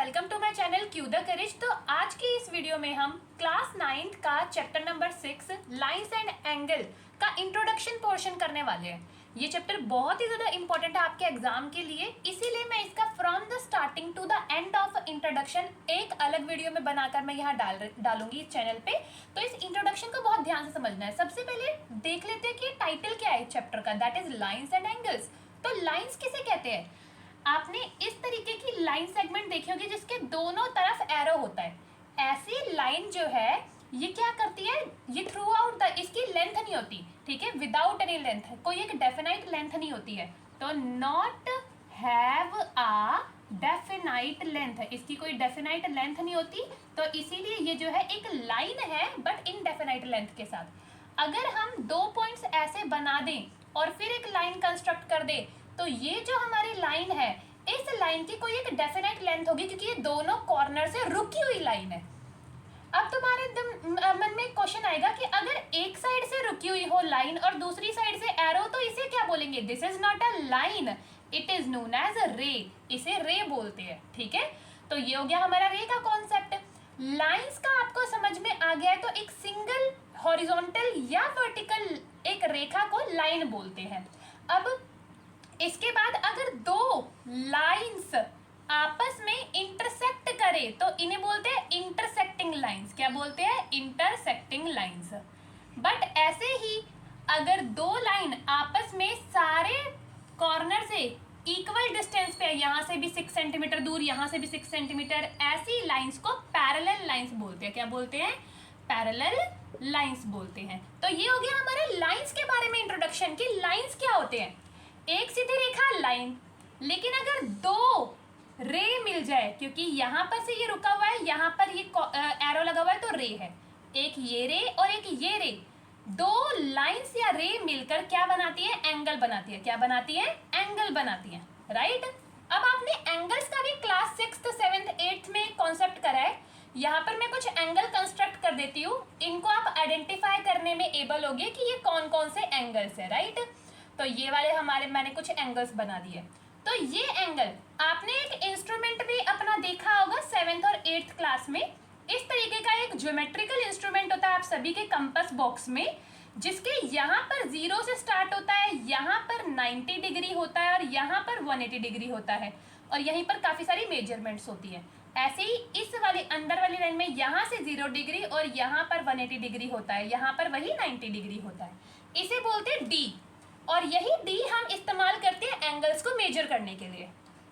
Welcome to my channel Q the courage. तो आज की इस वीडियो में हम क्लास 9th का chapter number 6 lines and angle का इंट्रोडक्शन पोर्शन करने वाले हैं। ये चैप्टर बहुत ही ज़्यादा इंपॉर्टेंट है आपके एग्जाम के लिए, इसीलिए मैं इसका from the starting to the end of introduction एक अलग वीडियो में बनाकर मैं यहाँ डालूंगी इस चैनल पे। तो इस इंट्रोडक्शन को बहुत ध्यान से समझना है। सबसे पहले देख लेते हैं कि टाइटल क्या है चैप्टर का, that his lines and angles. तो लाइंस किसे कहते हैं? आपने इस तरीके की लाइन सेगमेंट देखी होगी जिसके दोनों तरफ एरो होता है। ऐसी लाइन जो है ये क्या करती है, ये थ्रू आउट द, इसकी लेंथ नहीं होती, ठीक है, विदाउट एनी लेंथ, कोई एक डेफिनाइट लेंथ नहीं होती है। तो not have a definite length, इसकी कोई डेफिनाइट लेंथ नहीं होती। तो इसीलिए ये जो है एक लाइन है बट इनडेफिनाइट लेंथ के साथ। अगर हम दो पॉइंट्स ऐसे बना दें और फिर एक लाइन कंस्ट्रक्ट कर दें तो ये जो हमारी लाइन है, इस लाइन की कोई एक डेफिनेट लेंथ होगी क्योंकि ये दोनों कॉर्नर से रुकी हुई लाइन है। अब तुम्हारे मन में क्वेश्चन आएगा कि अगर एक साइड से रुकी हुई हो लाइन और दूसरी साइड से एरो, तो इसे क्या बोलेंगे? This is not a line, it is known as a ray. इसे रे बोलते हैं, ठीक है। तो ये हो गया हमारा रे का कॉन्सेप्ट। लाइंस का आपको समझ में आ गया है तो एक सिंगल हॉरिजॉन्टल या वर्टिकल एक रेखा को लाइन बोलते हैं। अब इसके बाद अगर दो लाइंस आपस में इंटरसेक्ट करे तो इन्हें बोलते हैं इंटरसेक्टिंग लाइंस। क्या बोलते हैं? Intersecting lines. बट ऐसे ही अगर दो लाइन आपस में सारे कॉर्नर से इक्वल डिस्टेंस पे, यहां से भी 6 सेंटीमीटर दूर, यहां से भी 6 सेंटीमीटर, ऐसी लाइंस को पैरेलल लाइंस बोलते हैं। क्या बोलते हैं? पैरेलल लाइंस बोलते हैं। तो ये हो गया हमारे लाइंस के बारे में इंट्रोडक्शन कि लाइंस क्या होते हैं। एक सीधी रेखा लाइन, लेकिन अगर दो रे मिल जाए, क्योंकि यहां पर से ये रुका हुआ है, यहां पर ये एरो लगा हुआ है तो रे है, एक ये रे और एक ये रे, दो लाइंस या रे मिलकर क्या बनाती है? एंगल बनाती है। क्या बनाती है? एंगल बनाती है, राइट। अब आपने एंगल्स का भी क्लास 6th 7th 8th में कॉन्सेप्ट करा है। यहाँ पर मैं कुछ एंगल कंस्ट्रक्ट कर देती हूँ, इनको आप आइडेंटिफाई करने में एबल होगे कि ये कौन कौन से एंगल्स है, राइट। तो ये वाले मैंने कुछ एंगल्स बना दिए। तो ये एंगल आपने एक इंस्ट्रूमेंट भी अपना देखा होगा 7th और 8th क्लास में। इस तरीके का एक ज्योमेट्रिकल इंस्ट्रूमेंट होता है आप सभी के कंपास बॉक्स में, जिसके यहाँ पर 0 से स्टार्ट होता है, यहाँ पर 90 डिग्री होता है और यहाँ पर 180 डिग्री होता है, और यहीं पर काफी सारी मेजरमेंट्स होती है। ऐसे ही इस वाली अंदर वाली लाइन में यहाँ से 0 डिग्री और यहाँ पर 180 डिग्री होता है, यहाँ पर वही 90 डिग्री होता है। इसे बोलते हैं डी, और यही डी हम इस्तेमाल करते हैं एंगल्स को मेजर करने के लिए।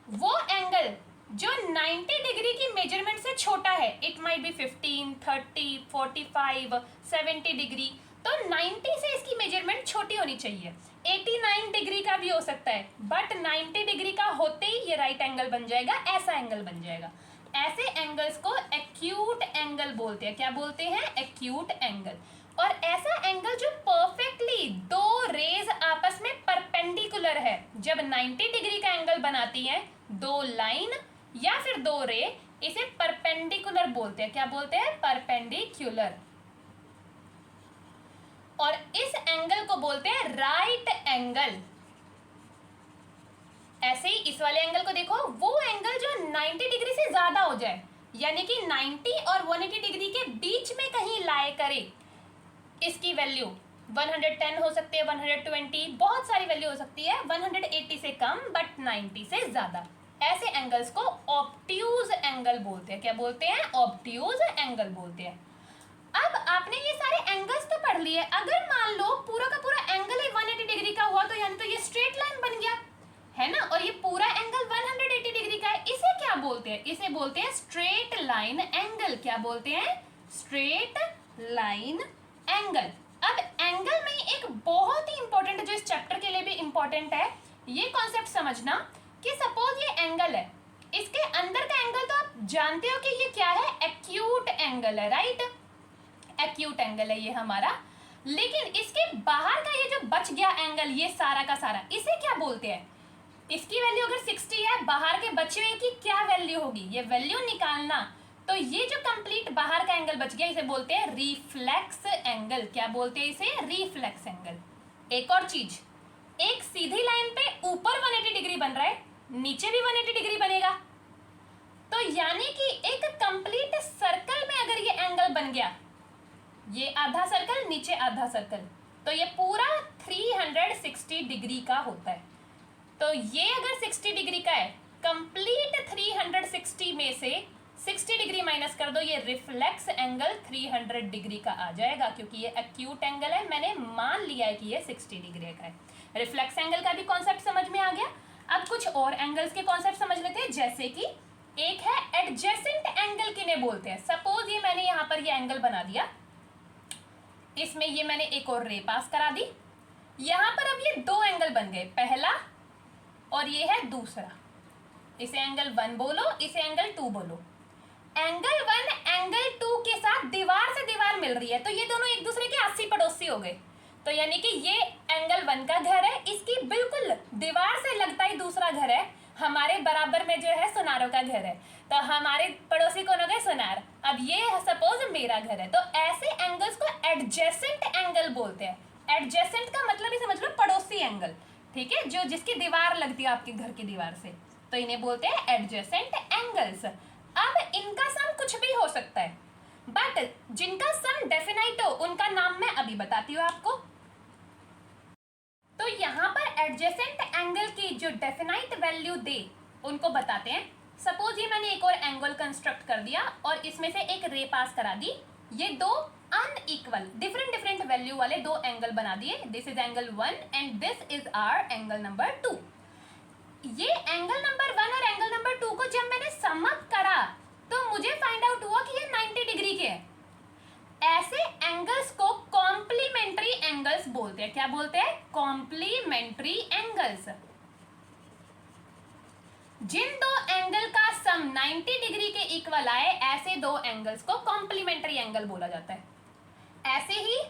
वो एंगल जो 90 डिग्री की मेजरमेंट से छोटा है, इट माइट बी 15, 30, 45, 70 डिग्री, तो 90 से इसकी मेजरमेंट छोटी होनी चाहिए। 89 डिग्री का भी हो सकता है, बट 90 डिग्री का होते ही ये राइट एंगल बन जाएगा, ऐसा एंगल बन जाएगा। ऐसे एंगल्स को एक्यूट एंगल बोलते हैं। क्या बोलते हैं? Acute angle. और ऐसा एंगल जो परफेक्टली दो रेज आपस में परपेंडिकुलर है, जब 90 डिग्री का एंगल बनाती हैं दो लाइन या फिर दो रे, इसे परपेंडिकुलर बोलते हैं। क्या बोलते हैं? परपेंडिकुलर। और इस एंगल को बोलते हैं राइट एंगल। ऐसे ही इस वाले एंगल को देखो, वो एंगल जो 90 डिग्री से ज्यादा हो जाए, यानी कि 90 और 180 डिग्री के बीच में कहीं लाए करे, इसकी वैल्यू 110 हो सकती है, 120, बहुत सारी वैल्यू हो सकती है, 180 से कम बट 90 से ज्यादा। ऐसे एंगल्स को ऑब्ट्यूज एंगल बोलते हैं। क्या बोलते हैं? ऑब्ट्यूज एंगल बोलते हैं। अब आपने ये सारे एंगल्स तो पढ़ लिए, अगर मान लो पूरा का पूरा एंगल ही 180 डिग्री का हुआ तो यानी तो ये स्ट्रेट लाइन बन गया है ना, और ये पूरा एंगल 180 डिग्री का है, इसे क्या बोलते हैं? इसे बोलते हैं स्ट्रेट लाइन एंगल। क्या बोलते हैं? Straight line angle. अब एंगल में एक बहुत ही इंपॉर्टेंट, जो इस चैप्टर के लिए भी इंपॉर्टेंट है, ये कॉन्सेप्ट समझना कि सपोज ये एंगल है, इसके अंदर का एंगल तो आप जानते हो कि ये क्या है? एक्यूट एंगल है, राइट। एक्यूट एंगल है ये हमारा, लेकिन इसके बाहर का ये जो बच गया एंगल, ये सारा का सारा, इसे क्या बोलते हैं? इसकी वैल्यू अगर 60 है, बाहर के बचे हुए की क्या वैल्यू होगी, ये वैल्यू निकालना। तो ये जो कंप्लीट बाहर का एंगल बच गया, इसे बोलते हैं रिफ्लेक्स एंगल। क्या बोलते हैं इसे? Reflex angle. एक और चीज, एक सीधी लाइन पे ऊपर 180 डिग्री बन रहा है, नीचे भी 180 डिग्री बनेगा, तो यानी बन गया, ये आधा सर्कल नीचे आधा सर्कल, तो ये पूरा 360 डिग्री का होता है। तो ये अगर 60 डिग्री का है, कंप्लीट 360 में से 60 डिग्री माइनस कर दो, ये रिफ्लेक्स एंगल 300 डिग्री का आ जाएगा, क्योंकि ये एक्यूट एंगल है, मैंने मान लिया है कि ये 60 डिग्री का है। रिफ्लेक्स एंगल का भी कॉन्सेप्ट समझ में आ गया। अब कुछ और एंगल्स के कॉन्सेप्ट समझ लेते हैं, जैसे कि एक है एडजेसेंट एंगल किन्हें बोलते हैं। सपोज ये मैंने यहाँ पर ये एंगल बना दिया, इसमें ये मैंने एक और रे पास करा दी, यहाँ पर अब ये दो एंगल बन गए, पहला और ये है दूसरा। इसे एंगल 1 बोलो, इसे एंगल 2 बोलो। एंगल 1 एंगल 2 के साथ दीवार से दीवार मिल रही है, तो ये दोनों एक दूसरे के 80 पड़ोसी हो गए। तो यानी कि ये एंगल 1 का घर है, इसकी बिल्कुल दीवार से लगता ही दूसरा घर है, हमारे बराबर में जो है सुनारों का घर है, तो हमारे पड़ोसी कौन हो गए? सुनार। अब ये सपोज मेरा घर है, तो ऐसे एंगल्स को एडजेसेंट एंगल बोलते हैं। एडजेसेंट का मतलब ही समझ लो पड़ोसी एंगल, ठीक है, जो जिसकी दीवार लगती है आपके घर की दीवार से, तो इन्हें बोलते हैं एडजेसेंट एंगल्स। अब इनका सम कुछ भी हो सकता है, बट जिनका सम डेफिनाइट हो उनका नाम मैं अभी बताती हूँ आपको। तो यहाँ पर एडजेसेंट एंगल की जो डेफिनाइट वैल्यू दे उनको बताते हैं। सपोज ये मैंने एक और एंगल कंस्ट्रक्ट कर दिया और इसमें से एक रे पास करा दी, ये दो अनइक्वल डिफरेंट वैल्यू वाले दो एंगल बना दिए। This is angle 1 and this is hour angle number 2। ये एंगल नंबर 1 और एंगल नंबर 2 को जब मैंने सम अप करा तो मुझे फाइंड आउट हुआ कि ये 90 डिग्री के हैं। ऐसे एंगल्स को कॉम्प्लीमेंट्री एंगल्स बोलते हैं। क्या बोलते हैं? Complementary angles. जिन दो एंगल का सम 90 डिग्री के इक्वल आए, ऐसे दो एंगल्स को कॉम्प्लीमेंट्री एंगल बोला जाता है। ऐसे ही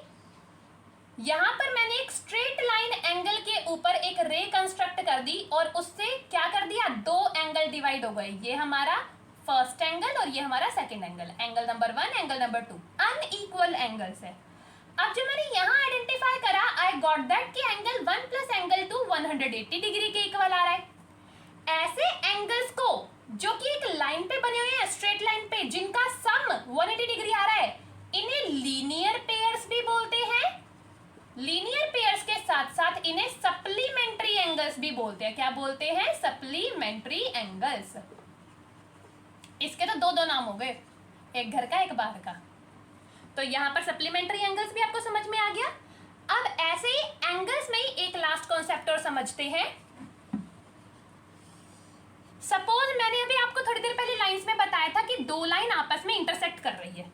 यहां पर मैंने एक स्ट्रेट लाइन एंगल के ऊपर एक रे कंस्ट्रक्ट कर दी और उससे क्या कर दिया, दो एंगल डिवाइड हो गए। ये हमारा फर्स्ट एंगल और ये हमारा second angle, angle number 1 angle number 2 unequal angles है। अब जो मैंने यहां आइडेंटिफाई करा, आई गॉट दैट कि एंगल 1 प्लस एंगल 2 180 डिग्री के इक्वल आ रहा है। ऐसे एंगल्स को जो कि एक लाइन पे बने हुए हैं, स्ट्रेट लाइन पे, जिनका सम 180 डिग्री आ रहा है, इन्हें लीनियर पेयर्स भी बोलते हैं। लीनियर पेयर्स के साथ साथ इन्हें सप्लीमेंट्री एंगल्स भी बोलते हैं। क्या बोलते हैं? Supplementary angles. इसके तो दो नाम हो गए, एक घर का एक बाहर का। तो यहां पर सप्लीमेंट्री एंगल्स भी आपको समझ में आ गया। अब ऐसे ही एंगल्स में ही एक लास्ट कॉन्सेप्ट और समझते हैं। सपोज मैंने अभी आपको थोड़ी देर पहले लाइंस में बताया था कि दो लाइन आपस में इंटरसेक्ट कर रही है।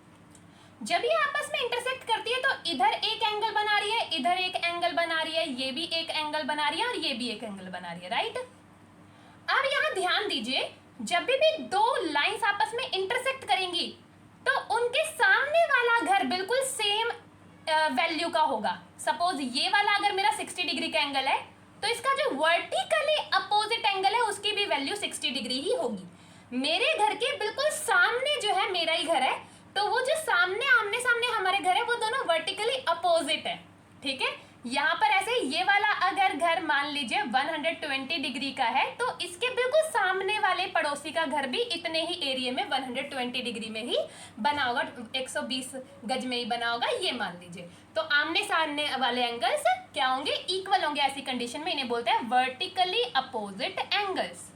जब ये आपस में इंटरसेक्ट करती है तो इधर एक एंगल बना रही है, इधर एक एंगल बना रही है, ये भी एक एंगल बना रही है और ये भी एक एंगल बना रही है, राइट। अब यहां ध्यान दीजिए, जब भी दो लाइंस आपस में इंटरसेक्ट करेंगी तो उनके सामने वाला घर बिल्कुल सेम वैल्यू का होगा। सपोज ये वाला अगर मेरा 60 डिग्री का एंगल है तो इसका जो वर्टिकली अपोजिट एंगल है उसकी भी वैल्यू 60 डिग्री ही होगी। मेरे घर के बिल्कुल सामने जो है मेरा ही घर है, तो वो जो सामने आमने सामने हमारे घर है वो दोनों वर्टिकली अपोजिट है, ठीक है। यहाँ पर ऐसे ये वाला अगर घर मान लीजिए 120 डिग्री का है तो इसके बिल्कुल सामने वाले पड़ोसी का घर भी इतने ही एरिया में 120 डिग्री में ही बना होगा, 120 गज में ही बना होगा, ये मान लीजिए। तो आमने सामने वाले एंगल्स क्या होंगे? इक्वल होंगे। ऐसी कंडीशन में इन्हें बोलते हैं वर्टिकली अपोजिट एंगल्स।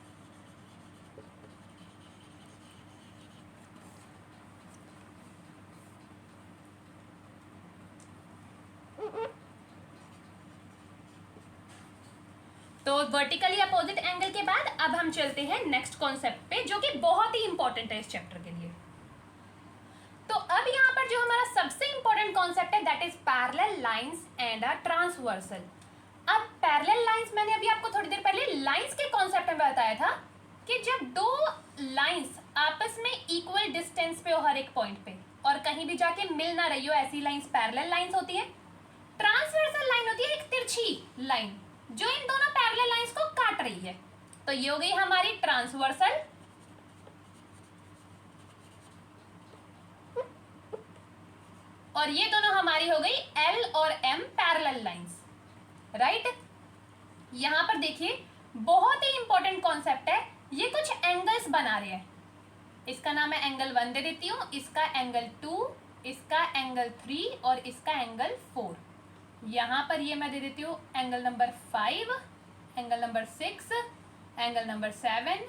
तो वर्टिकली अपोजिट एंगल के बाद अब हम चलते हैं नेक्स्ट कॉन्सेप्ट पे, जो कि बहुत ही इंपॉर्टेंट है इस चैप्टर के लिए। तो अब यहाँ पर जो हमारा सबसे इंपॉर्टेंट कॉन्सेप्ट है that is parallel lines and a transversal. अब पैरेलल लाइंस मैंने अभी आपको थोड़ी देर पहले लाइंस के कॉन्सेप्ट में बताया था कि जब दो लाइंस आपस में इक्वल डिस्टेंस पे हो हर एक पॉइंट पे और कहीं भी जाके मिल ना रही हो, ऐसी लाइंस पैरेलल लाइंस होती है। ट्रांसवर्सल लाइन होती है एक तिरछी लाइन जो इन दोनों पैरेलल लाइंस को काट रही है। तो ये हो गई हमारी ट्रांसवर्सल, और ये दोनों हमारी हो गई एल और एम पैरेलल लाइंस, राइट। यहां पर देखिए बहुत ही इंपॉर्टेंट कॉन्सेप्ट है। ये कुछ एंगल्स बना रहे हैं, इसका नाम है एंगल 1 दे देती हूं, इसका एंगल 2 इसका एंगल 3 और इसका एंगल 4। यहाँ पर ये मैं दे देती हूँ angle number 5, angle number 6, angle number 7,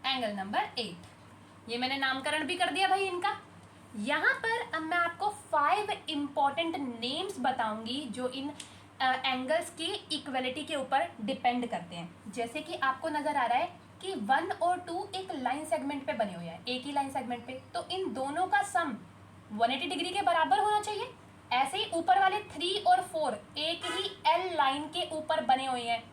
angle number 8। ये मैंने नामकरण भी कर दिया भाई इनका। यहाँ पर अब मैं आपको 5 इंपॉर्टेंट नेम्स बताऊंगी जो इन एंगल्स की इक्वलिटी के ऊपर डिपेंड करते हैं। जैसे कि आपको नजर आ रहा है कि 1 और 2 एक लाइन सेगमेंट पे बने हुए हैं, एक ही लाइन सेगमेंट पे, तो इन दोनों का सम 180 डिग्री के बराबर होना चाहिए। ऐसे ही ऊपर वाले 3 और 4 एक ही एल लाइन के ऊपर बने हुए हैं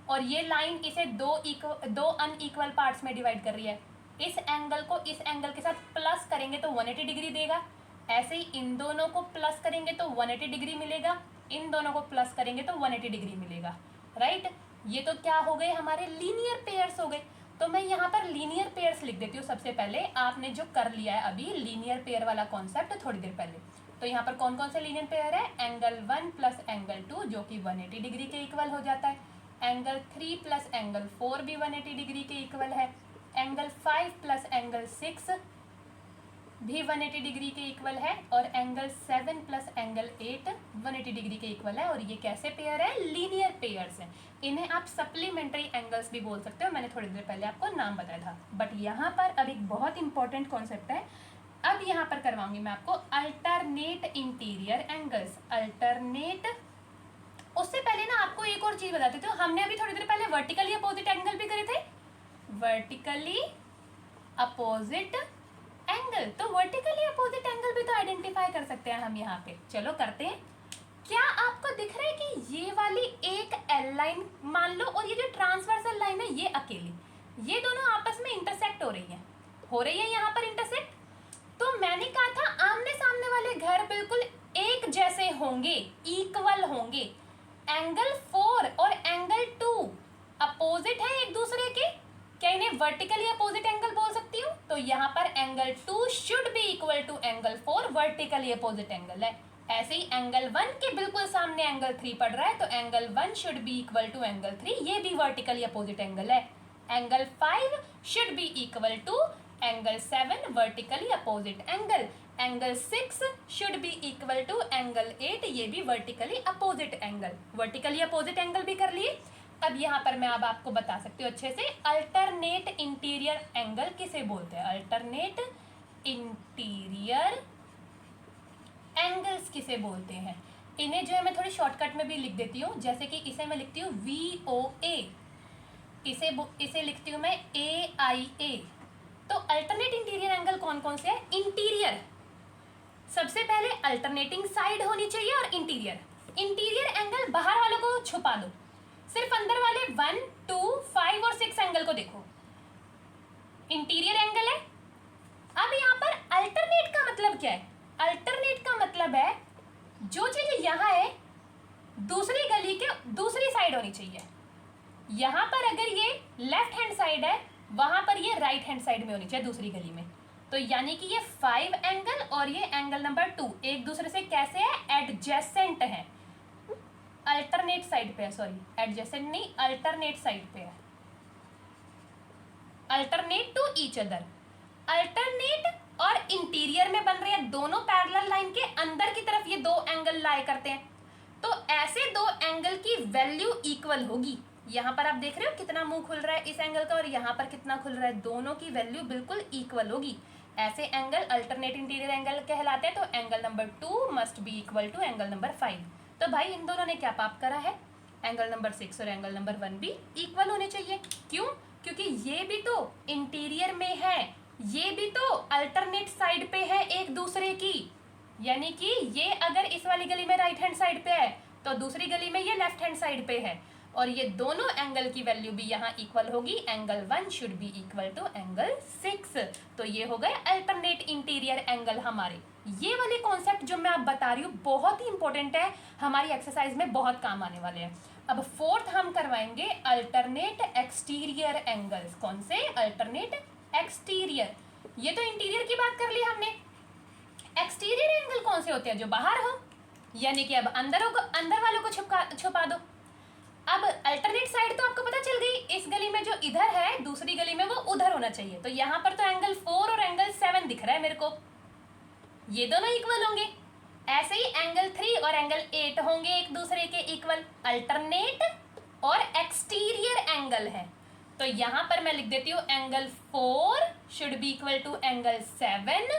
और ये लाइन इसे दो अनइक्वल पार्ट्स में डिवाइड कर रही है। इस एंगल को इस एंगल के साथ प्लस करेंगे तो 180 डिग्री देगा। ऐसे ही इन दोनों को प्लस करेंगे तो 180 डिग्री मिलेगा, इन दोनों को प्लस करेंगे तो 180 डिग्री मिलेगा, राइट। ये तो क्या हो गए, हमारे लीनियर पेयर्स हो गए। तो मैं यहाँ पर लीनियर पेयर्स लिख देती हूँ। सबसे पहले आपने जो कर लिया है अभी लीनियर पेयर वाला कॉन्सेप्ट थोड़ी देर पहले, तो यहाँ पर कौन कौन से लीनियर पेयर है, एंगल 1 प्लस एंगल 2 जो कि 180 डिग्री के इक्वल हो जाता है, एंगल 3 प्लस एंगल 4 भी 180 डिग्री के इक्वल है, एंगल 5 प्लस एंगल 6 भी 180 डिग्री के इक्वल है, और एंगल 7 प्लस एंगल 8 180 डिग्री के इक्वल है। और ये कैसे पेयर है, लीनियर पेयर्स हैं। इन्हें आप सप्लीमेंट्री एंगल्स भी बोल सकते हो, मैंने थोड़ी देर पहले आपको नाम बताया था। बट यहाँ पर अब एक बहुत इंपॉर्टेंट कॉन्सेप्ट है, अब यहाँ पर करवाऊंगी मैं आपको अल्टरनेट इंटीरियर एंगल्स। अल्टरनेट, उससे पहले ना आपको एक और चीज बताती हूँ। हमने अभी थोड़ी देर पहले वर्टिकली अपोजिट एंगल भी करे थे, वर्टिकली अपोजिट एंगल, तो वर्टिकली अपोजिट एंगल भी तो आइडेंटिफाई कर सकते हैं हम यहाँ पे। चलो करते हैं। क्या आपको दिख रहा है कि ये वाली एक एल लाइन मान लो और ये जो ट्रांसवर्सल लाइन है ये अकेली, ये दोनों आपस में इंटरसेक्ट हो रही है यहाँ पर इंटरसेक्ट। तो मैंने कहा था आमने सामने वाले घर बिल्कुल एक जैसे होंगे, इक्वल होंगे। एंगल 4 और एंगल 2 अपोजिट है एक दूसरे के, क्या इन्हें वर्टिकली अपोजिट एंगल बोल सकती हूँ? तो यहाँ पर angle 2 should be equal to angle 4, vertically opposite angle है। ऐसे ही एंगल 1 के बिल्कुल सामने एंगल 3 पड़ रहा है, तो angle 1 should be equal to angle 3, ये भी वर्टिकली अपोजिट एंगल है। Angle 5 should be equal to angle 7, vertically opposite angle. Angle 6 should be equal to angle 8, ये भी vertically opposite angle. Vertically opposite angle भी कर लिए। अब यहाँ पर मैं अब आपको बता सकती हूँ अच्छे से, अल्टरनेट इंटीरियर एंगल किसे बोलते हैं, अल्टरनेट इंटीरियर एंगल्स किसे बोलते हैं। इन्हें जो है मैं थोड़ी शॉर्टकट में भी लिख देती हूँ, जैसे कि इसे मैं लिखती हूँ VOA, इसे लिखती हूँ मैं AIA। तो अल्टरनेट इंटीरियर एंगल कौन कौन से है, इंटीरियर, सबसे पहले अल्टरनेटिंग साइड होनी चाहिए, और इंटीरियर एंगल बाहर वालों को छुपा दो, सिर्फ अंदर वाले 1, 2, 5 और 6 एंगल को देखो, इंटीरियर एंगल है। अब यहाँ पर अल्टरनेट का मतलब क्या है, अल्टरनेट का मतलब है जो चीज यहाँ है दूसरी गली के दूसरी साइड होनी चाहिए। यहाँ पर अगर ये लेफ्ट हैंड साइड है, वहां पर ये राइट हैंड साइड में होनी चाहिए दूसरी गली में। तो यानी कि ये 5 एंगल और ये एंगल नंबर 2 एक दूसरे से कैसे है, एडजेसेंट है, अल्टरनेट साइड पे है, सॉरी एडजेसेंट नहीं, अल्टरनेट साइड पे है, alternate to each other. Alternate और इंटीरियर में बन रहे हैं दोनों पैरेलल लाइन के अंदर की तरफ, ये दो एंगल लाए करते हैं, तो ऐसे दो एंगल की वैल्यू इक्वल होगी। यहाँ पर आप देख रहे हो कितना मुंह खुल रहा है इस एंगल का, और यहाँ पर कितना खुल रहा है, दोनों की वैल्यू बिल्कुल इक्वल होगी। ऐसे एंगल अल्टरनेट इंटीरियर एंगल कहलाते हैं। तो angle number 2 must be equal to angle number 5। तो भाई इन दोनों ने क्या पाप करा है, एंगल नंबर 6 और एंगल नंबर 1 भी इक्वल होने चाहिए। क्यों, क्योंकि ये भी तो इंटीरियर में है, ये भी तो अल्टरनेट साइड पे है एक दूसरे की, यानी कि ये अगर इस वाली गली में राइट हैंड साइड पे है तो दूसरी गली में ये लेफ्ट हैंड साइड पे है, और ये दोनों एंगल की वैल्यू भी यहाँ इक्वल होगी। Angle 1 should be equal to angle 6। तो ये हो गए अल्टरनेट इंटीरियर एंगल हमारे। ये वाले कॉन्सेप्ट जो मैं आप बता रही हूँ बहुत ही इंपॉर्टेंट है, हमारी एक्सरसाइज में बहुत काम आने वाले हैं। अब फोर्थ हम करवाएंगे अल्टरनेट एक्सटीरियर एंगल्स। कौन से, अल्टरनेट एक्सटीरियर। ये तो इंटीरियर की बात कर ली हमने, एक्सटीरियर एंगल कौन से होते हैं, जो बाहर हो, यानी कि अब अंदर वालों को छुपा दो। अब अल्टरनेट साइड तो आपको पता चल गई, इस गली में जो इधर है दूसरी गली में वो उधर होना चाहिए। तो यहाँ पर तो एंगल 4 और एंगल 7 दिख रहा है मेरे को, ये दोनों इक्वल होंगे। ऐसे ही एंगल 3 और एंगल 8 होंगे एक दूसरे के इक्वल, अल्टरनेट और एक्सटीरियर एंगल है। तो यहां पर मैं लिख देती हूँ angle 4 should be equal to angle 7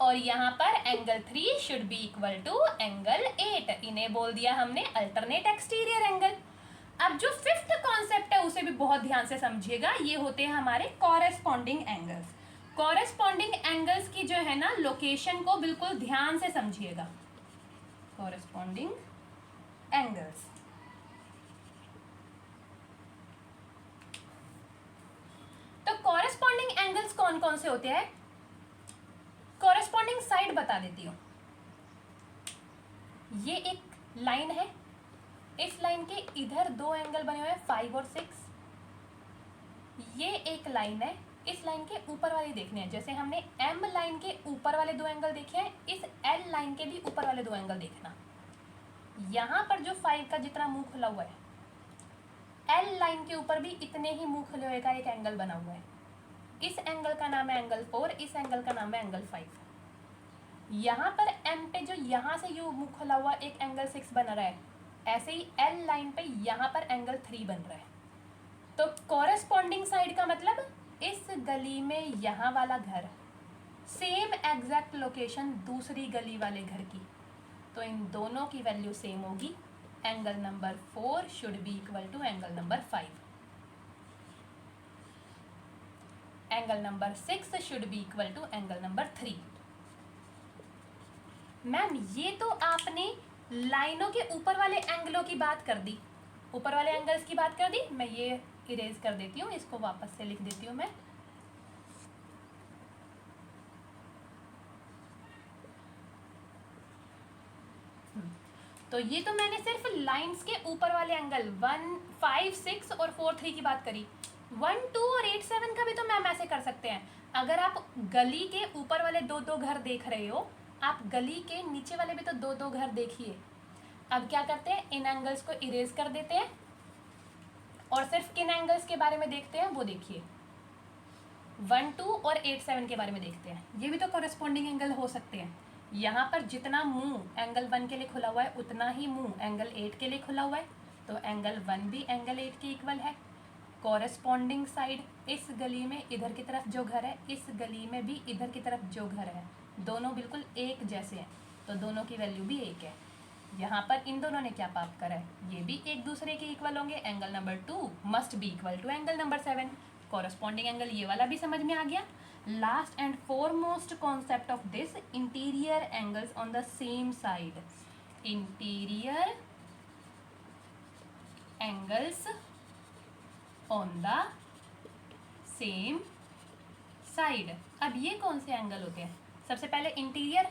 और यहाँ पर angle 3 should be equal to angle 8। इन्हें बोल दिया हमने अल्टरनेट एक्सटीरियर एंगल। अब जो फिफ्थ कॉन्सेप्ट है उसे भी बहुत ध्यान से समझिएगा, ये होते हैं हमारे कॉरेस्पॉन्डिंग एंगल्स। कॉरेस्पॉन्डिंग एंगल्स की जो है ना लोकेशन को बिल्कुल ध्यान से समझिएगा। कॉरेस्पॉन्डिंग एंगल्स, तो कॉरेस्पॉन्डिंग एंगल्स कौन कौन से होते हैं? कॉरेस्पॉन्डिंग साइड बता देती हूँ। ये एक लाइन है, इस लाइन के इधर दो एंगल बने हुए हैं 5 और 6। ये एक लाइन है, इस लाइन के ऊपर वाले देखने हैं। जैसे हमने एम लाइन के ऊपर वाले दो एंगल देखे हैं, इस एल लाइन के भी ऊपर वाले दो एंगल देखना। यहाँ पर जो 5 का जितना मुंह खुला हुआ है, एल लाइन के ऊपर भी इतने ही मुंह खुले हुए का एक एंगल बना हुआ है। इस एंगल का नाम है एंगल 4, इस एंगल का नाम है एंगल 5। यहाँ पर एम पे जो यहाँ से यू मुंह खुला हुआ एक एंगल 6 बन रहा है, ऐसे ही एल लाइन पे यहाँ पर एंगल 3 बन रहा है। तो कॉरेस्पॉन्डिंग साइड का मतलब इस गली में यहाँ वाला घर, सेम एग्जैक्ट लोकेशन दूसरी गली वाले घर की, तो इन दोनों की वैल्यू सेम होगी। Angle number 4 should be equal to angle number 5, angle number 6 should be equal to angle number 3। Ma'am ये तो आपने लाइनों के ऊपर वाले एंगलों की बात कर दी, ऊपर वाले एंगल्स की बात कर दी। मैं ये इरेज कर देती हूँ, इसको वापस से लिख देती हूँ मैं। तो ये तो मैंने सिर्फ लाइंस के ऊपर वाले एंगल 1, 5, 6 और 4, 3 की बात करी। 1, 2 और 8, 7 का भी तो मैम ऐसे कर सकते हैं। अगर आप गली के ऊपर वाले दो दो घर देख रहे हो, आप गली के नीचे वाले भी तो दो दो घर देखिए। अब क्या करते हैं, इन एंगल्स को इरेज कर देते हैं और सिर्फ किन एंगल्स के बारे में देखते हैं वो देखिए। 1, 2 और 8, 7 के बारे में देखते हैं। ये भी तो कॉरेस्पॉन्डिंग एंगल हो सकते हैं। यहाँ पर जितना मुंह एंगल 1 के लिए खुला हुआ है, उतना ही मुंह एंगल 8 के लिए खुला हुआ है। तो एंगल 1 भी एंगल 8 के इक्वल है। कॉरेस्पॉन्डिंग साइड, इस गली में इधर की तरफ जो घर है, इस गली में भी इधर की तरफ जो घर है, दोनों बिल्कुल एक जैसे हैं, तो दोनों की वैल्यू भी एक है। यहाँ पर इन दोनों ने क्या पाप करा है, ये भी एक दूसरे के इक्वल होंगे। Angle number 2 must be equal to angle number 7। Corresponding angle ये वाला भी समझ में आ गया। Last and foremost concept of this, interior angles on the same side. Interior angles on the same side. अब ये कौन से एंगल होते हैं? सबसे पहले इंटीरियर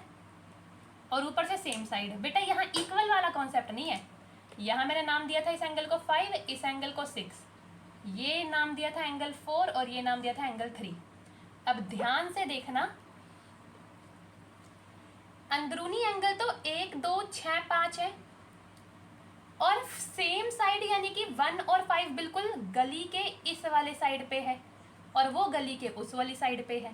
और ऊपर से सेम साइड। बेटा यहाँ इक्वल वाला कॉन्सेप्ट नहीं है। यहाँ मैंने नाम दिया था इस एंगल को 5, इस एंगल को 6, ये नाम दिया था एंगल 4 और ये नाम दिया था एंगल 3। अब ध्यान से देखना, अंदरूनी एंगल तो 1, 2, 6, 5 है और सेम साइड यानी कि 1 और 5 बिल्कुल गली के इस वाले साइड पे है और वो गली के उस वाली साइड पे है।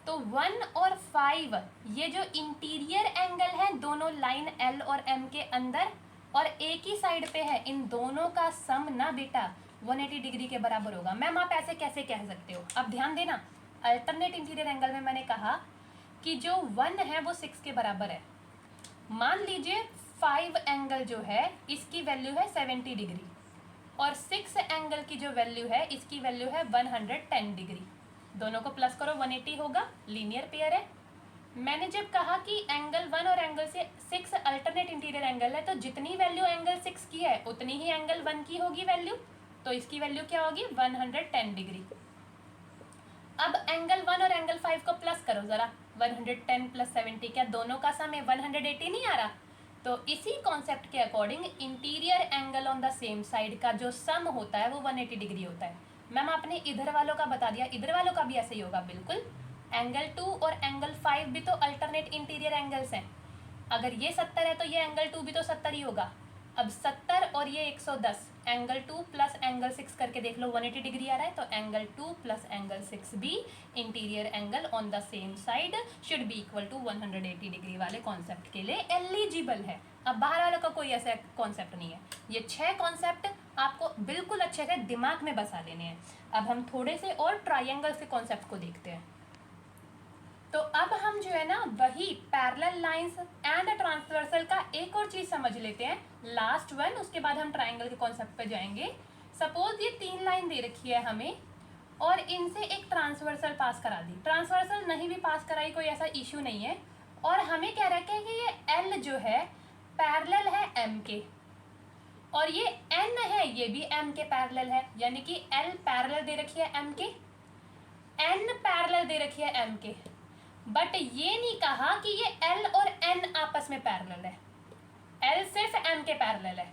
तो 1 और 5 ये जो इंटीरियर एंगल है दोनों लाइन L और M के अंदर और एक ही साइड पे है, इन दोनों का सम ना बेटा 180 डिग्री के बराबर होगा। मैम आप ऐसे कैसे कह सकते हो? अब ध्यान देना, अल्टरनेट इंटीरियर एंगल में मैंने कहा कि जो 1 है वो 6 के बराबर है। मान लीजिए 5 एंगल जो है इसकी वैल्यू है 70 डिग्री और 6 एंगल की जो वैल्यू है इसकी वैल्यू है 110 डिग्री। दोनों को प्लस करो 180 होगा, लीनियर पेयर है। मैंने जब कहा कि एंगल 1 और एंगल 6 अल्टरनेट इंटीरियर एंगल है, तो जितनी वैल्यू एंगल 6 की है उतनी ही एंगल 1 की होगी वैल्यू, तो इसकी वैल्यू क्या होगी 110 डिग्री। अब एंगल 1 और एंगल 5 को प्लस करो जरा, 110 प्लस 70 क्या दोनों का सम है 180 नहीं आ रहा? तो इसी कॉन्सेप्ट के according interior angle on the same side का जो सम होता है वो 180 डिग्री होता है। मैम आपने इधर वालों का बता दिया, इधर वालों का भी ऐसे ही होगा बिल्कुल। एंगल 2 और एंगल 5 भी तो अल्टरनेट इंटीरियर एंगल्स हैं। अगर ये 70 है तो ये एंगल 2 भी तो 70 ही होगा। अब 70 और ये 110, एंगल 2 प्लस एंगल 6 करके देख लो, 180 डिग्री आ रहा है, तो एंगल 2 प्लस एंगल 6 भी interior angle on the same side should be equal to 180 degree वाले कॉन्सेप्ट के लिए एलिजिबल है। अब बाहर वालों का कोई ऐसा कॉन्सेप्ट नहीं है। ये 6 कॉन्सेप्ट आपको बिल्कुल अच्छे से दिमाग में बसा लेने हैं। अब हम थोड़े से और ट्राइंगल्स के कॉन्सेप्ट को देखते हैं। तो अब हम जो है ना वही पैरेलल लाइंस एंड ट्रांसवर्सल का एक और चीज समझ लेते हैं, लास्ट वन, उसके बाद हम ट्राइंगल के कॉन्सेप्ट पे जाएंगे। सपोज ये 3 लाइन दे रखी है हमें और इनसे एक ट्रांसवर्सल पास करा दी, ट्रांसवर्सल नहीं भी पास कराई कोई ऐसा इश्यू नहीं है, और हमें कह रखा है कि ये एल जो है पैरेलल है एम के, और ये एन है ये भी एम के पैरेलल है, यानी कि एल पैरेलल दे रखी है एम के, एन पैरेलल दे रखी है एम के, बट ये नहीं कहा कि ये एल और एन आपस में पैरेलल है। एल सिर्फ एम के पैरेलल है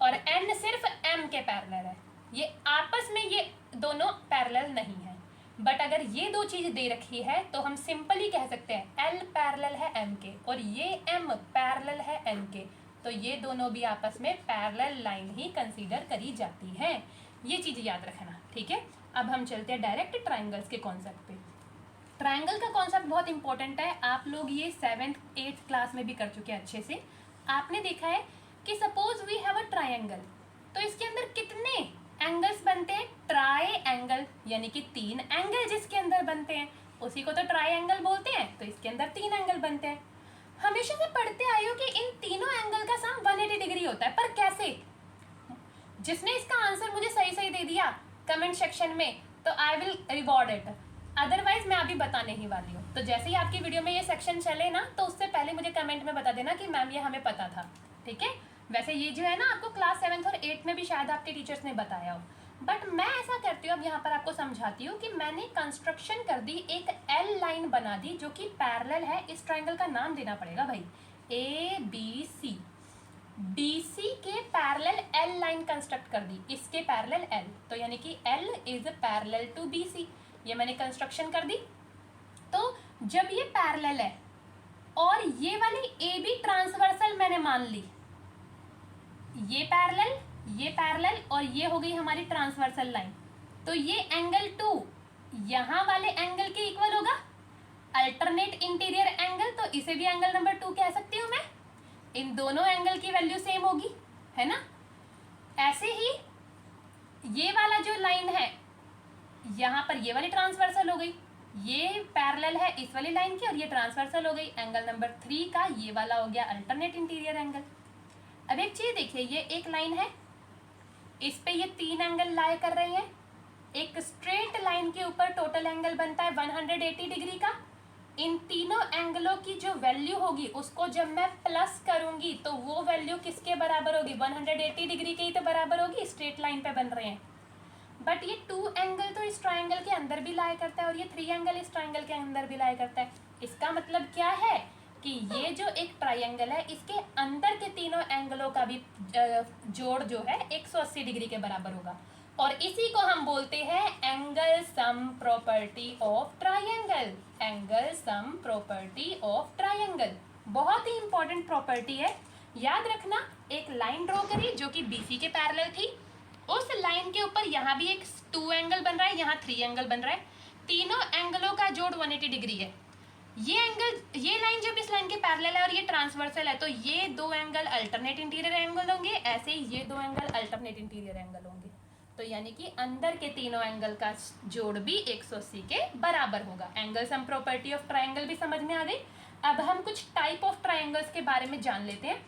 और एन सिर्फ एम के पैरेलल है, ये आपस में ये दोनों पैरेलल नहीं है। बट अगर ये दो चीज दे रखी है तो हम सिंपली कह सकते हैं एल पैरेलल है एम के और ये एम पैरेलल है एन के, तो ये दोनों भी आपस में पैरेलल लाइन ही कंसीडर करी जाती है। ये चीज याद रखना, ठीक है। अब हम चलते हैं डायरेक्ट ट्राइंगल्स के कॉन्सेप्ट पे। ट्राइंगल का कॉन्सेप्ट बहुत इंपॉर्टेंट है, आप लोग ये 7th 8th क्लास में भी कर चुके हैं अच्छे से। आपने देखा है कि suppose we have a triangle, तो इसके अंदर कितने एंगल्स बनते हैं, ट्राई एंगल, यानी कि 3 एंगल जिसके अंदर बनते हैं उसी को तो ट्राई एंगल बोलते हैं, तो इसके अंदर 3 एंगल बनते हैं। हमेशा से पढ़ते आए हो कि इन तीनों एंगल का सम 180 डिग्री होता है, पर कैसे? जिसने इसका आंसर मुझे सही सही दे दिया कमेंट सेक्शन में तो I will reward it, otherwise मैं अभी बताने ही वाली हूँ। तो जैसे ही आपकी वीडियो में ये सेक्शन चले ना तो उससे पहले मुझे कमेंट में बता देना कि मैम ये हमें पता था, ठीक है। वैसे ये जो है ना आपको क्लास 7th और 8th में भी शायद आपके टीचर्स ने बताया हो, बट मैं ऐसा करती हूँ अब यहाँ पर आपको समझाती हूँ कि मैंने कंस्ट्रक्शन कर दी, एक एल लाइन बना दी जो कि पैरेलल है। इस ट्राइंगल का नाम देना पड़ेगा भाई, A B C, B C के पैरेलल एल लाइन कंस्ट्रक्ट कर दी, इसके पैरेलल एल, तो यानी कि L is parallel to B C, ये मैंने कंस्ट्रक्शन कर दी। तो जब ये पैरेलल है और ये वाली ए बी ट्रांसवर्सल मैंने मान ली, ये पैरेलल और ये हो गई हमारी ट्रांसवर्सल लाइन, तो ये एंगल 2 यहाँ वाले एंगल के इक्वल होगा, अल्टरनेट इंटीरियर एंगल, तो इसे भी एंगल नंबर 2 कह सकती हूँ मैं। इन दोनों एंगल की वैल्यू सेम होगी, है ना। ऐसे ही ये वाला जो लाइन है यहाँ पर ये वाली ट्रांसवर्सल हो गई, ये पैरेलल है इस वाली लाइन की और ये ट्रांसवर्सल हो गई, एंगल नंबर 3 का ये वाला हो गया अल्टरनेट इंटीरियर एंगल। अब एक चीज देखिए, ये एक लाइन है, इस पे ये 3 एंगल लाई कर रहे हैं, एक स्ट्रेट लाइन के ऊपर टोटल एंगल बनता है 180 डिग्री का। इन तीनों एंगलों की जो वैल्यू होगी उसको जब मैं प्लस करूंगी तो वो वैल्यू किसके बराबर होगी, 180 डिग्री के ही तो बराबर होगी, स्ट्रेट लाइन पे बन रहे हैं। बट ये 2 एंगल तो इस ट्राइंगल के अंदर भी लाई करता है और ये 3 एंगल इस ट्राइंगल के अंदर भी लाई करता है। इसका मतलब क्या है कि ये जो एक ट्राइंगल है इसके अंदर के तीनों एंगलों का भी जोड़ जो है 180 डिग्री के बराबर होगा, और इसी को हम बोलते हैं angle sum property of triangle. Angle sum property of triangle बहुत ही इंपॉर्टेंट प्रॉपर्टी है, याद रखना। एक लाइन ड्रॉ करी जो कि बीसी के पैरेलल थी, उस लाइन के ऊपर यहाँ भी एक 2 एंगल बन रहा है, यहाँ 3 एंगल बन रहा है, तीनों एंगलों का जोड़ 180 डिग्री है। ये एंगल, ये लाइन जब इस लाइन के पैरेलल है और ये ट्रांसवर्सल है तो ये 2 एंगल अल्टरनेट इंटीरियर एंगल होंगे, ऐसे ही ये 2 एंगल अल्टरनेट इंटीरियर एंगल होंगे, तो यानी कि अंदर के तीनों एंगल का जोड़ भी 180 के बराबर होगा। Angle sum property of triangle भी समझ में आ गई। अब हम कुछ टाइप ऑफ ट्राइंगल्स के बारे में जान लेते हैं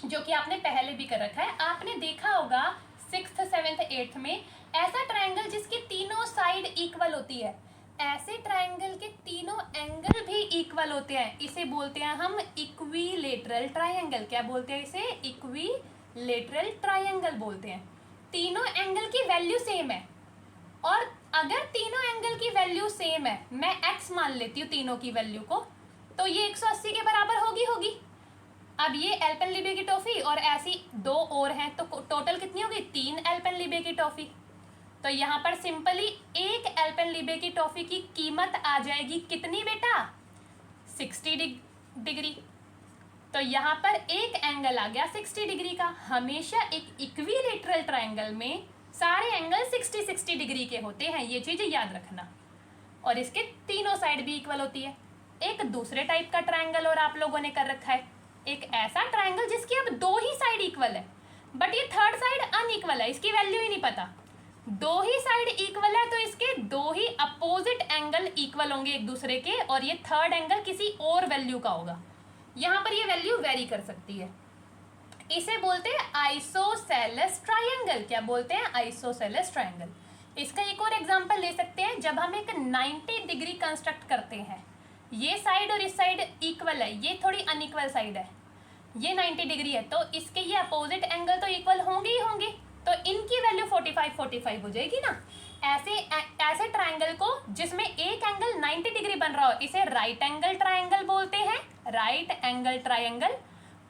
जो कि आपने पहले भी कर रखा है। आपने देखा होगा 6th 7th 8th में ऐसा ट्राइंगल जिसकी तीनों साइड इक्वल होती है, ऐसे ट्राइंगल के तीनों एंगल भी इक्वल होते हैं, इसे बोलते हैं हम इक्विलेटरल ट्राइंगल। क्या बोलते हैं इसे? इक्विलेटरल ट्राइंगल बोलते हैं। तीनों एंगल की वैल्यू सेम है, और अगर तीनों एंगल की वैल्यू सेम है, मैं x मान लेती हूँ तीनों की वैल्यू को, तो ये 180 के बराबर होगी। अब ये एल्पेनलीबे की टॉफी और ऐसी 2 और हैं, तो टोटल कितनी होगी? 3 एल्पेनलीबे की टॉफी। तो यहाँ पर सिंपली एक एल्पेनलीबे की टॉफी की कीमत आ जाएगी कितनी बेटा? 60 डिग्री। तो यहाँ पर एक एंगल आ गया 60 डिग्री का। हमेशा एक इक्विलेटरल ट्रायंगल में सारे एंगल 60-60 डिग्री के होते हैं, ये चीज याद रखना। और इसके तीनों साइड भी इक्वल होती है। एक दूसरे टाइप का ट्रायंगल और आप लोगों ने कर रखा है, एक ऐसा ट्रायंगल जिसकी अब दो ही साइड इक्वल है, बट ये थर्ड साइड अनइक्वल है, इसकी वैल्यू ही नहीं पता। दो ही साइड इक्वल है तो इसके दो ही अपोजिट एंगल इक्वल होंगे एक दूसरे के, और ये थर्ड एंगल किसी और वैल्यू का होगा। यहाँ पर ये वैल्यू वेरी कर सकती है। इसे बोलते हैं आइसोसेलेस ट्रायंगल। क्या बोलते हैं? Isosceles triangle. इसका एक और एग्जांपल ले सकते हैं, जब हम एक 90 डिग्री कंस्ट्रक्ट करते हैं, ये साइड और इस साइड इक्वल है, ये थोड़ी अनइक्वल साइड है, ये 90 डिग्री है, तो इसके ये अपोजिट एंगल तो इक्वल होंगे ही होंगे, तो इनकी वैल्यू 45 हो जाएगी ना। ऐसे ट्रायंगल को जिसमें एक एंगल 90 डिग्री बन रहा हो, इसे राइट एंगल ट्रायंगल बोलते हैं, राइट एंगल ट्रायंगल।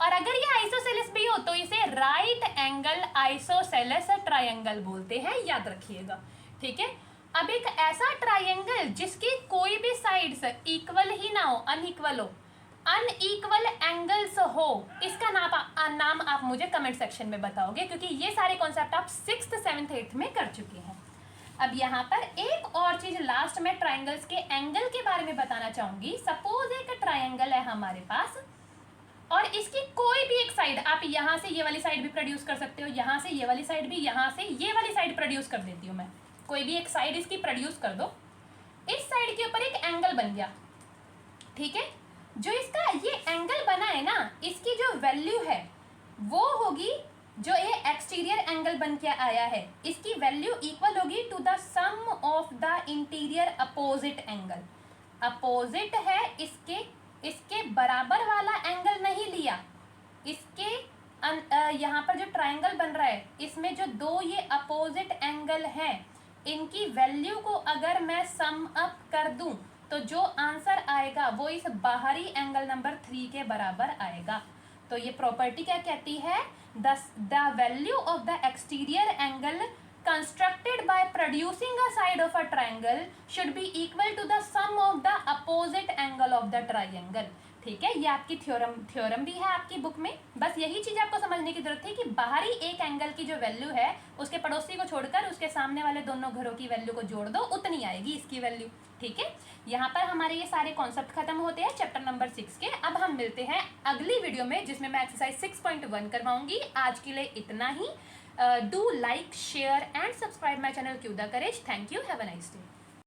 और अगर ये आइसोसेलेस भी हो तो इसे राइट एंगल आइसोसेलेस ट्रायंगल बोलते हैं, याद रखिएगा। ठीक है। अब एक ऐसा ट्रायंगल जिसकी कोई भी साइड्स इक्वल ही ना हो, अनइक्वल हो, अनइक्वल एंगल्स हो, इसका नाम आप मुझे कमेंट सेक्शन में बताओगे, क्योंकि ये सारे कॉन्सेप्ट आप 6th 7th 8th में कर चुके हैं। अब यहाँ पर एक और चीज लास्ट में ट्रायंगल्स के एंगल के बारे में बताना चाहूंगी। सपोज एक ट्रायंगल है हमारे पास, और इसकी कोई भी एक साइड, आप यहाँ से ये वाली साइड भी प्रोड्यूस कर सकते हो, यहाँ से ये वाली साइड भी, यहाँ से ये वाली साइड प्रोड्यूस कर देती हूँ मैं, कोई भी एक साइड इसकी प्रोड्यूस कर दो। इस साइड के ऊपर एक एंगल बन गया, ठीक है। जो इसका ये एंगल बना है ना, इसकी जो वैल्यू है वो होगी, जो ये एक्सटीरियर एंगल बन के आया है, इसकी वैल्यू इक्वल होगी to the sum of the interior opposite angle. Opposite है इसके बराबर वाला एंगल नहीं लिया, इसके यहाँ पर जो ट्रायंगल बन रहा है, इसमें जो दो ये अपोजिट एंगल हैं, इनकी वैल्यू को अगर मैं सम अप कर दूं तो जो आंसर आएगा वो इस बाहरी एंगल नंबर 3 के बराबर आएगा। तो ये प्रॉपर्टी क्या कहती है? The value of the exterior angle constructed by producing a side of a triangle should be equal to the sum of the opposite angle of the triangle. ठीक है, ये आपकी थ्योरम भी है आपकी बुक में। बस यही चीज आपको समझने की जरूरत थी कि बाहरी एक एंगल की जो वैल्यू है, उसके पड़ोसी को छोड़कर उसके सामने वाले दोनों घरों की वैल्यू को जोड़ दो, उतनी आएगी इसकी वैल्यू। ठीक है, यहाँ पर हमारे ये सारे कॉन्सेप्ट खत्म होते हैं चैप्टर नंबर 6 के। अब हम मिलते हैं अगली वीडियो में, जिसमें मैं एक्सरसाइज 6.1 करवाऊंगी। आज के लिए इतना ही। Do like, share and subscribe my channel Q the courage. Thank you, have a nice day.